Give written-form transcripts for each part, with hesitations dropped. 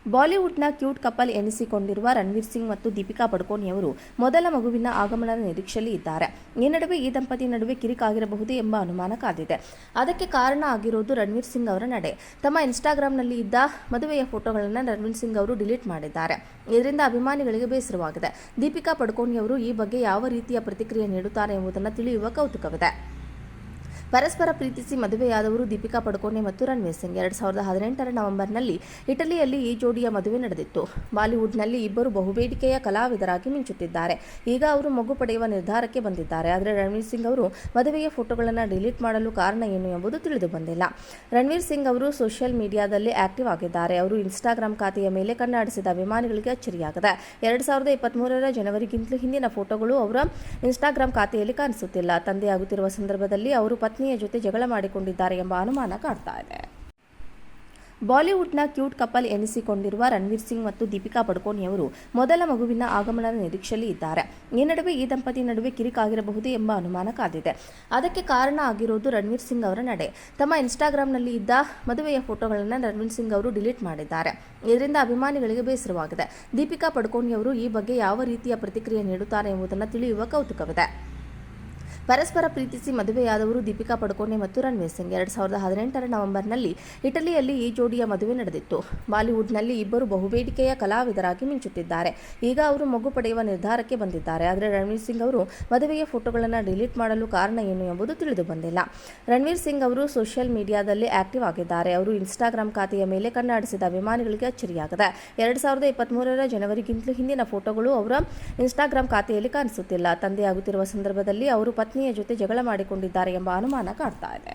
ಬಾಲಿವುಡ್ನ cute couple ಎನಿಸಿಕೊಂಡಿರುವ ರಣವೀರ್ ಸಿಂಗ್ ಮತ್ತು ದೀಪಿಕಾ ಪಡುಕೋಣೆಯವರು ಮೊದಲ ಮಗುವಿನ ಆಗಮನದ ನಿರೀಕ್ಷೆಯಲ್ಲಿ ಇದ್ದಾರೆ. ಈ ನಡುವೆ ಈ ದಂಪತಿ ನಡುವೆ ಕಿರಿಕಾಗಿರಬಹುದು ಎಂಬ ಅನುಮಾನ ಕಾದಿದೆ. ಅದಕ್ಕೆ ಕಾರಣ ಆಗಿರೋದು ರಣವೀರ್ ಸಿಂಗ್ ಅವರ ನಡೆ. ತಮ್ಮ ಇನ್ಸ್ಟಾಗ್ರಾಂನಲ್ಲಿ ಇದ್ದ ಮದುವೆಯ ಫೋಟೋಗಳನ್ನು ರಣವೀರ್ ಸಿಂಗ್ ಅವರು ಡಿಲೀಟ್ ಮಾಡಿದ್ದಾರೆ. ಇದರಿಂದ ಅಭಿಮಾನಿಗಳಿಗೆ ಬೇಸರವಾಗಿದೆ. ದೀಪಿಕಾ ಪಡುಕೋಣೆಯವರು ಈ ಬಗ್ಗೆ ಯಾವ ರೀತಿಯ ಪ್ರತಿಕ್ರಿಯೆ ನೀಡುತ್ತಾರೆ ಎಂಬುದನ್ನು ತಿಳಿಯುವ ಕೌತುಕವಿದೆ. ಪರಸ್ಪರ ಪ್ರೀತಿಸಿ ಮದುವೆಯಾದವರು ದೀಪಿಕಾ ಪಡುಕೋಣೆ ಮತ್ತು ರಣವೀರ್ ಸಿಂಗ್. 2018ರ ನವೆಂಬರ್ನಲ್ಲಿ ಇಟಲಿಯಲ್ಲಿ ಈ ಜೋಡಿಯ ಮದುವೆ ನಡೆದಿತ್ತು. ಬಾಲಿವುಡ್ನಲ್ಲಿ ಇಬ್ಬರು ಬಹುಬೇಡಿಕೆಯ ಕಲಾವಿದರಾಗಿ ಮಿಂಚುತ್ತಿದ್ದಾರೆ. ಈಗ ಅವರು ಮಗು ಪಡೆಯುವ ನಿರ್ಧಾರಕ್ಕೆ ಬಂದಿದ್ದಾರೆ. ಆದರೆ ರಣವೀರ್ ಸಿಂಗ್ ಅವರು ಮದುವೆಯ ಫೋಟೋಗಳನ್ನು ಡಿಲೀಟ್ ಮಾಡಲು ಕಾರಣ ಏನು ಎಂಬುದು ತಿಳಿದು ಬಂದಿಲ್ಲ. ರಣವೀರ್ ಸಿಂಗ್ ಅವರು ಸೋಷಿಯಲ್ ಮೀಡಿಯಾದಲ್ಲಿ ಆಕ್ಟಿವ್ ಆಗಿದ್ದಾರೆ. ಅವರು ಇನ್ಸ್ಟಾಗ್ರಾಂ ಖಾತೆಯ ಮೇಲೆ ಕಣ್ಣಾಡಿಸಿದ ಅಭಿಮಾನಿಗಳಿಗೆ ಅಚ್ಚರಿಯಾಗಿದೆ. 2023ರ ಜನವರಿಗಿಂತಲೂ ಹಿಂದಿನ ಫೋಟೋಗಳು ಅವರ ಇನ್ಸ್ಟಾಗ್ರಾಂ ಖಾತೆಯಲ್ಲಿ ಕಾಣಿಸುತ್ತಿಲ್ಲ. ತಂದೆಯಾಗುತ್ತಿರುವ ಸಂದರ್ಭದಲ್ಲಿ ಅವರು ಪತ್ನಿಯ ಜೊತೆ ಜಗಳ ಮಾಡಿಕೊಂಡಿದ್ದಾರೆ ಎಂಬ ಅನುಮಾನ ಕಾಡ್ತಾ ಇದೆ. ಬಾಲಿವುಡ್ನ ಕ್ಯೂಟ್ ಕಪಲ್ ಎನಿಸಿಕೊಂಡಿರುವ ರಣವೀರ್ ಸಿಂಗ್ ಮತ್ತು ದೀಪಿಕಾ ಪಡುಕೋಣೆಯವರು ಮೊದಲ ಮಗುವಿನ ಆಗಮನದ ನಿರೀಕ್ಷೆಯಲ್ಲಿ ಇದ್ದಾರೆ. ಈ ನಡುವೆ ಈ ದಂಪತಿ ನಡುವೆ ಕಿರಿಕಾಗಿರಬಹುದು ಎಂಬ ಅನುಮಾನ ಕಾದಿದೆ. ಅದಕ್ಕೆ ಕಾರಣ ಆಗಿರೋದು ರಣವೀರ್ ಸಿಂಗ್ ಅವರ ನಡೆ. ತಮ್ಮ ಇನ್ಸ್ಟಾಗ್ರಾಂನಲ್ಲಿ ಇದ್ದ ಮದುವೆಯ ಫೋಟೋಗಳನ್ನು ರಣವೀರ್ ಸಿಂಗ್ ಅವರು ಡಿಲೀಟ್ ಮಾಡಿದ್ದಾರೆ. ಇದರಿಂದ ಅಭಿಮಾನಿಗಳಿಗೆ ಬೇಸರವಾಗಿದೆ. ದೀಪಿಕಾ ಪಡುಕೋಣೆಯವರು ಈ ಬಗ್ಗೆ ಯಾವ ರೀತಿಯ ಪ್ರತಿಕ್ರಿಯೆ ನೀಡುತ್ತಾರೆ ಎಂಬುದನ್ನು ತಿಳಿಯುವ ಕೌತುಕವಿದೆ. ಪರಸ್ಪರ ಪ್ರೀತಿಸಿ ಮದುವೆಯಾದವರು ದೀಪಿಕಾ ಪಡುಕೋಣೆ ಮತ್ತು ರಣವೀರ್ ಸಿಂಗ್. 2018ರ ನವೆಂಬರ್ನಲ್ಲಿ ಇಟಲಿಯಲ್ಲಿ ಈ ಜೋಡಿಯ ಮದುವೆ ನಡೆದಿತ್ತು. ಬಾಲಿವುಡ್ನಲ್ಲಿ ಇಬ್ಬರು ಬಹುಬೇಡಿಕೆಯ ಕಲಾವಿದರಾಗಿ ಮಿಂಚುತ್ತಿದ್ದಾರೆ. ಈಗ ಅವರು ಮಗು ಪಡೆಯುವ ನಿರ್ಧಾರಕ್ಕೆ ಬಂದಿದ್ದಾರೆ. ಆದರೆ ರಣವೀರ್ ಸಿಂಗ್ ಅವರು ಮದುವೆಯ ಫೋಟೋಗಳನ್ನು ಡಿಲೀಟ್ ಮಾಡಲು ಕಾರಣ ಏನು ಎಂಬುದು ತಿಳಿದು ಬಂದಿಲ್ಲ. ರಣವೀರ್ ಸಿಂಗ್ ಅವರು ಸೋಷಿಯಲ್ ಮೀಡಿಯಾದಲ್ಲಿ ಆಕ್ಟಿವ್ ಆಗಿದ್ದಾರೆ. ಅವರು ಇನ್ಸ್ಟಾಗ್ರಾಂ ಖಾತೆಯ ಮೇಲೆ ಕಣ್ಣಾಡಿಸಿದ ಅಭಿಮಾನಿಗಳಿಗೆ ಅಚ್ಚರಿಯಾಗಿದೆ. 2023ರ ಜನವರಿಗಿಂತಲೂ ಹಿಂದಿನ ಫೋಟೋಗಳು ಅವರ ಇನ್ಸ್ಟಾಗ್ರಾಂ ಖಾತೆಯಲ್ಲಿ ಕಾಣಿಸುತ್ತಿಲ್ಲ. ತಂದೆಯಾಗುತ್ತಿರುವ ಸಂದರ್ಭದಲ್ಲಿ ಅವರು ಪತ್ನಿಯ ಜೊತೆ ಜಗಳ ಮಾಡಿಕೊಂಡಿದ್ದಾರೆ ಎಂಬ ಅನುಮಾನ ಕಾಡ್ತಾ ಇದೆ.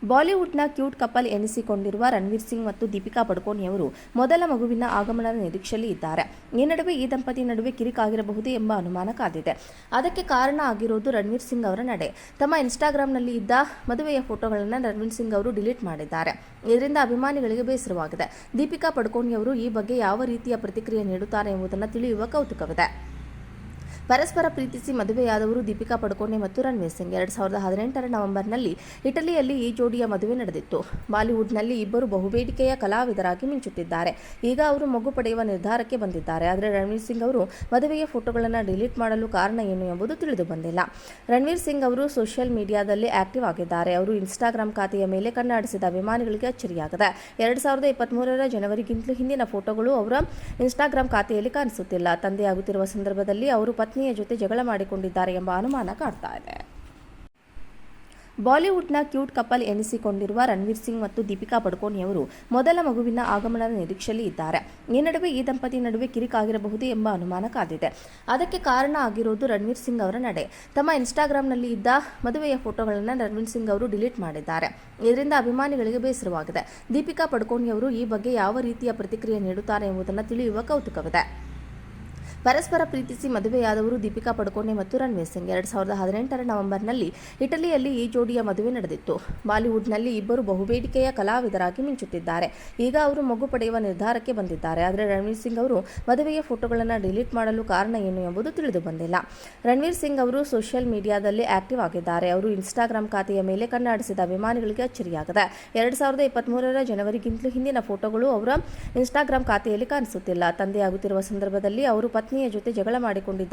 ಬಾಲಿವುಡ್ನ ಕ್ಯೂಟ್ ಕಪಲ್ ಎನಿಸಿಕೊಂಡಿರುವ ರಣವೀರ್ ಸಿಂಗ್ ಮತ್ತು ದೀಪಿಕಾ ಪಡುಕೋಣೆಯವರು ಮೊದಲ ಮಗುವಿನ ಆಗಮನದ ನಿರೀಕ್ಷೆಯಲ್ಲಿ ಇದ್ದಾರೆ. ಈ ನಡುವೆ ಈ ದಂಪತಿ ನಡುವೆ ಕಿರಿಕಾಗಿರಬಹುದು ಎಂಬ ಅನುಮಾನ ಕಾದಿದೆ. ಅದಕ್ಕೆ ಕಾರಣ ಆಗಿರೋದು ರಣವೀರ್ ಸಿಂಗ್ ಅವರ ನಡೆ. ತಮ್ಮ ಇನ್ಸ್ಟಾಗ್ರಾಂನಲ್ಲಿ ಇದ್ದ ಮದುವೆಯ ಫೋಟೋಗಳನ್ನು ರಣವೀರ್ ಸಿಂಗ್ ಅವರು ಡಿಲೀಟ್ ಮಾಡಿದ್ದಾರೆ. ಇದರಿಂದ ಅಭಿಮಾನಿಗಳಿಗೆ ಬೇಸರವಾಗಿದೆ. ದೀಪಿಕಾ ಪಡುಕೋಣೆಯವರು ಈ ಬಗ್ಗೆ ಯಾವ ರೀತಿಯ ಪ್ರತಿಕ್ರಿಯೆ ನೀಡುತ್ತಾರೆ ಎಂಬುದನ್ನು ತಿಳಿಯುವ ಕೌತುಕವಿದೆ. ಪರಸ್ಪರ ಪ್ರೀತಿಸಿ ಮದುವೆಯಾದವರು ದೀಪಿಕಾ ಪಡುಕೋಣೆ ಮತ್ತು ರಣವೀರ್ ಸಿಂಗ್. 2018ರ ನವೆಂಬರ್ನಲ್ಲಿ ಇಟಲಿಯಲ್ಲಿ ಈ ಜೋಡಿಯ ಮದುವೆ ನಡೆದಿತ್ತು. ಬಾಲಿವುಡ್ನಲ್ಲಿ ಇಬ್ಬರು ಬಹುಬೇಡಿಕೆಯ ಕಲಾವಿದರಾಗಿ ಮಿಂಚುತ್ತಿದ್ದಾರೆ. ಈಗ ಅವರು ಮಗು ಪಡೆಯುವ ನಿರ್ಧಾರಕ್ಕೆ ಬಂದಿದ್ದಾರೆ. ಆದರೆ ರಣವೀರ್ ಸಿಂಗ್ ಅವರು ಮದುವೆಯ ಫೋಟೋಗಳನ್ನು ಡಿಲೀಟ್ ಮಾಡಲು ಕಾರಣ ಏನು ಎಂಬುದು ತಿಳಿದು ಬಂದಿಲ್ಲ. ರಣವೀರ್ ಸಿಂಗ್ ಅವರು ಸೋಷಿಯಲ್ ಮೀಡಿಯಾದಲ್ಲಿ ಆಕ್ಟಿವ್ ಆಗಿದ್ದಾರೆ. ಅವರು ಇನ್ಸ್ಟಾಗ್ರಾಂ ಖಾತೆಯ ಮೇಲೆ ಕಣ್ಣಾಡಿಸಿದ ಅಭಿಮಾನಿಗಳಿಗೆ ಅಚ್ಚರಿಯಾಗಿದೆ. 2023ರ ಜನವರಿಗಿಂತಲೂ ಹಿಂದಿನ ಫೋಟೋಗಳು ಅವರ ಇನ್ಸ್ಟಾಗ್ರಾಂ ಖಾತೆಯಲ್ಲಿ ಕಾಣಿಸುತ್ತಿಲ್ಲ. ತಂದೆಯಾಗುತ್ತಿರುವ ಸಂದರ್ಭದಲ್ಲಿ ಅವರು ಪತ್ನಿಯ ಜೊತೆ ಜಗಳ ಮಾಡಿಕೊಂಡಿದ್ದಾರೆ ಎಂಬ ಅನುಮಾನ ಕಾಡ್ತಾ ಇದೆ. ಬಾಲಿವುಡ್ನ ಕ್ಯೂಟ್ ಕಪಲ್ ಎನಿಸಿಕೊಂಡಿರುವ ರಣವೀರ್ ಸಿಂಗ್ ಮತ್ತು ದೀಪಿಕಾ ಪಡುಕೋಣೆಯವರು ಮೊದಲ ಮಗುವಿನ ಆಗಮನದ ನಿರೀಕ್ಷೆಯಲ್ಲಿ ಇದ್ದಾರೆ. ಈ ನಡುವೆ ಈ ದಂಪತಿ ನಡುವೆ ಕಿರಿಕಾಗಿರಬಹುದು ಎಂಬ ಅನುಮಾನ ಕಾದಿದೆ. ಅದಕ್ಕೆ ಕಾರಣ ಆಗಿರೋದು ರಣವೀರ್ ಸಿಂಗ್ ಅವರ ನಡೆ. ತಮ್ಮ ಇನ್ಸ್ಟಾಗ್ರಾಂನಲ್ಲಿ ಇದ್ದ ಮದುವೆಯ ಫೋಟೋಗಳನ್ನು ರಣವೀರ್ ಸಿಂಗ್ ಅವರು ಡಿಲೀಟ್ ಮಾಡಿದ್ದಾರೆ. ಇದರಿಂದ ಅಭಿಮಾನಿಗಳಿಗೆ ಬೇಸರವಾಗಿದೆ. ದೀಪಿಕಾ ಪಡುಕೋಣೆಯವರು ಈ ಬಗ್ಗೆ ಯಾವ ರೀತಿಯ ಪ್ರತಿಕ್ರಿಯೆ ನೀಡುತ್ತಾರೆ ಎಂಬುದನ್ನು ತಿಳಿಯುವ ಕೌತುಕವಿದೆ. ಪರಸ್ಪರ ಪ್ರೀತಿಸಿ ಮದುವೆಯಾದವರು ದೀಪಿಕಾ ಪಡುಕೋಣೆ ಮತ್ತು ರಣವೀರ್ ಸಿಂಗ್. 2018ರ ನವೆಂಬರ್ನಲ್ಲಿ ಇಟಲಿಯಲ್ಲಿ ಈ ಜೋಡಿಯ ಮದುವೆ ನಡೆದಿತ್ತು. ಬಾಲಿವುಡ್ನಲ್ಲಿ ಇಬ್ಬರು ಬಹುಬೇಡಿಕೆಯ ಕಲಾವಿದರಾಗಿ ಮಿಂಚುತ್ತಿದ್ದಾರೆ. ಈಗ ಅವರು ಮಗು ಪಡೆಯುವ ನಿರ್ಧಾರಕ್ಕೆ ಬಂದಿದ್ದಾರೆ. ಆದರೆ ರಣವೀರ್ ಸಿಂಗ್ ಅವರು ಮದುವೆಯ ಫೋಟೋಗಳನ್ನು ಡಿಲೀಟ್ ಮಾಡಲು ಕಾರಣ ಏನು ಎಂಬುದು ತಿಳಿದು ಬಂದಿಲ್ಲ. ರಣವೀರ್ ಸಿಂಗ್ ಅವರು ಸೋಷಿಯಲ್ ಮೀಡಿಯಾದಲ್ಲಿ ಆಕ್ಟಿವ್ ಆಗಿದ್ದಾರೆ. ಅವರು ಇನ್ಸ್ಟಾಗ್ರಾಂ ಖಾತೆಯ ಮೇಲೆ ಕಣ್ಣಾಡಿಸಿದ ಅಭಿಮಾನಿಗಳಿಗೆ ಅಚ್ಚರಿಯಾಗಿದೆ. 2023ರ ಜನವರಿಗಿಂತಲೂ ಹಿಂದಿನ ಫೋಟೋಗಳು ಅವರ ಇನ್ಸ್ಟಾಗ್ರಾಂ ಖಾತೆಯಲ್ಲಿ ಕಾಣಿಸುತ್ತಿಲ್ಲ. ತಂದೆಯಾಗುತ್ತಿರುವ ಸಂದರ್ಭದಲ್ಲಿ ಅವರು ಪತ್ನಿಯ ಜೊತೆ ಜಗಳ ಮಾಡಿಕೊಂಡಿದ್ದಾರೆ